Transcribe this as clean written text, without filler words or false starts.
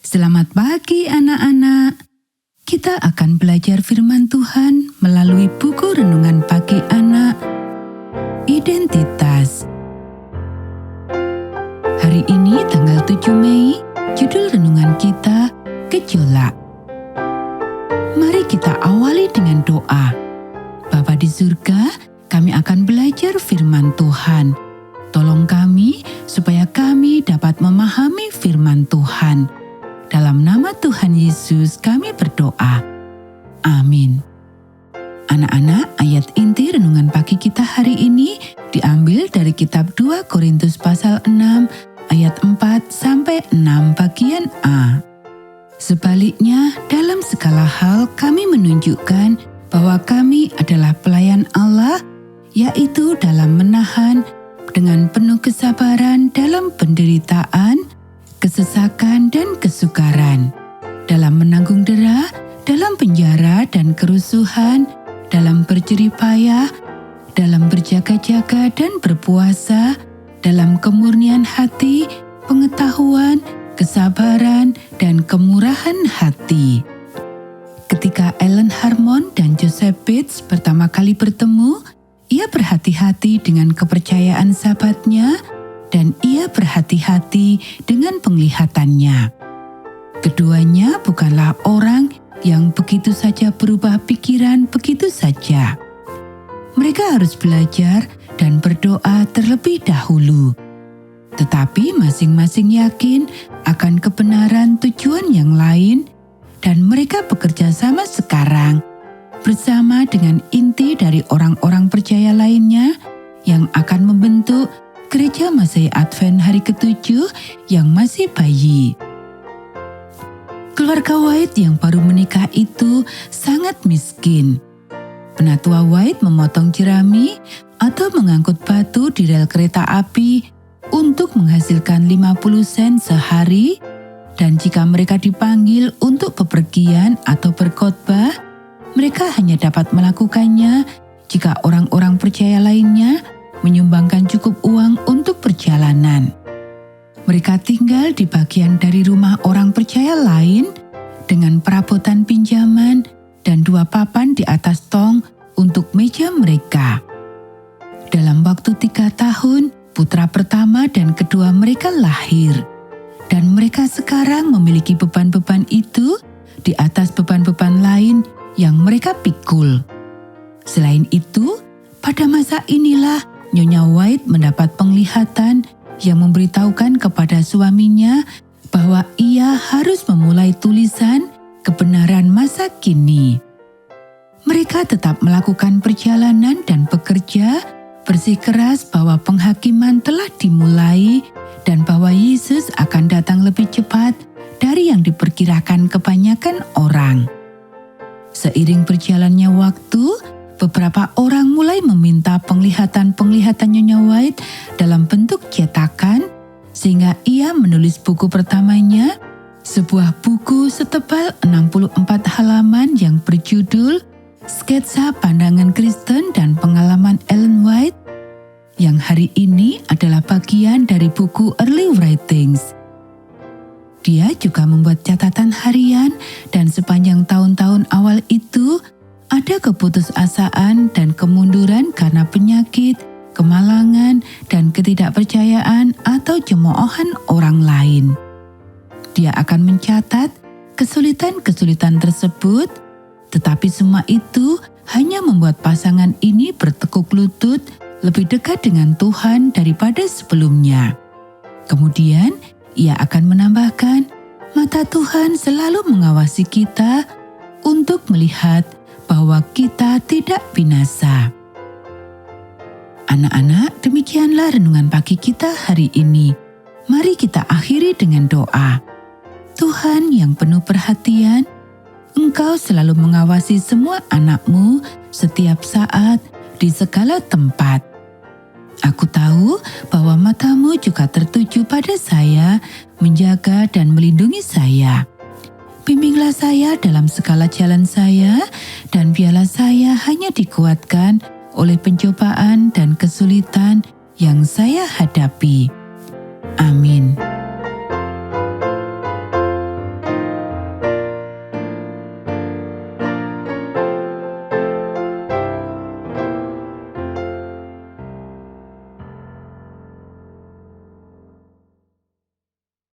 Selamat pagi anak-anak. Kita akan belajar firman Tuhan melalui buku renungan pagi anak, Identitas. Hari ini tanggal 7 Mei, judul renungan kita, Gejolak. Mari kita awali dengan doa. Bapa di surga, kami akan belajar firman Tuhan. Tolong kami supaya kami dapat memahami firman Tuhan. Dalam nama Tuhan Yesus kami berdoa. Amin. Anak-anak, ayat inti renungan pagi kita hari ini diambil dari kitab 2 Korintus pasal 6 ayat 4-6 bagian A. Sebaliknya, dalam segala hal kami menunjukkan bahwa kami adalah pelayan Allah, yaitu dalam menahan dengan penuh kesabaran dalam penderitaan, kesesakan dan kesukaran, dalam menanggung dera, dalam penjara dan kerusuhan, dalam berjerih payah, dalam berjaga-jaga dan berpuasa, dalam kemurnian hati, pengetahuan, kesabaran, dan kemurahan hati. Ketika Ellen Harmon dan Joseph Bates pertama kali bertemu, ia berhati-hati dengan kepercayaan sahabatnya, dan ia berhati-hati dengan penglihatannya. Keduanya bukanlah orang yang begitu saja berubah pikiran begitu saja. Mereka harus belajar dan berdoa terlebih dahulu. Tetapi masing-masing yakin akan kebenaran tujuan yang lain, dan mereka bekerja sama sekarang bersama dengan inti dari orang-orang percaya lainnya yang akan membentuk Gereja Masai Advent hari ke-7 yang masih bayi. Keluarga White yang baru menikah itu sangat miskin. Penatua White memotong jerami atau mengangkut batu di rel kereta api untuk menghasilkan 50 sen sehari, dan jika mereka dipanggil untuk bepergian atau berkhotbah, mereka hanya dapat melakukannya jika orang-orang percaya lainnya menyumbangkan cukup uang untuk perjalanan. Mereka tinggal di bagian dari rumah orang percaya lain dengan perabotan pinjaman dan 2 papan di atas tong untuk meja mereka. Dalam waktu 3 tahun, putra pertama dan kedua mereka lahir, dan mereka sekarang memiliki beban-beban itu di atas beban-beban lain yang mereka pikul. Selain itu, pada masa inilah Nyonya White mendapat penglihatan yang memberitahukan kepada suaminya bahwa ia harus memulai tulisan kebenaran masa kini. Mereka tetap melakukan perjalanan dan bekerja bersikeras bahwa penghakiman telah dimulai dan bahwa Yesus akan datang lebih cepat dari yang diperkirakan kebanyakan orang. Seiring berjalannya waktu, beberapa orang mulai meminta penglihatan-penglihatan Nyonya White dalam bentuk cetakan, sehingga ia menulis buku pertamanya, sebuah buku setebal 64 halaman yang berjudul Sketsa Pandangan Kristen dan Pengalaman Ellen White, yang hari ini adalah bagian dari buku Early Writings. Dia juga membuat catatan harian, dan sepanjang tahun-tahun awal itu, ada keputusasaan dan kemunduran karena penyakit, kemalangan, dan ketidakpercayaan atau cemoohan orang lain. Dia akan mencatat kesulitan-kesulitan tersebut, tetapi semua itu hanya membuat pasangan ini bertekuk lutut lebih dekat dengan Tuhan daripada sebelumnya. Kemudian, ia akan menambahkan, mata Tuhan selalu mengawasi kita untuk melihat bahwa kita tidak binasa. Anak-anak, demikianlah renungan pagi kita hari ini. Mari kita akhiri dengan doa. Tuhan yang penuh perhatian, Engkau selalu mengawasi semua anak-Mu setiap saat di segala tempat. Aku tahu bahwa mata-Mu juga tertuju pada saya, menjaga dan melindungi saya. Bimbinglah saya dalam segala jalan saya, dan biarlah saya hanya dikuatkan oleh pencobaan dan kesulitan yang saya hadapi. Amin.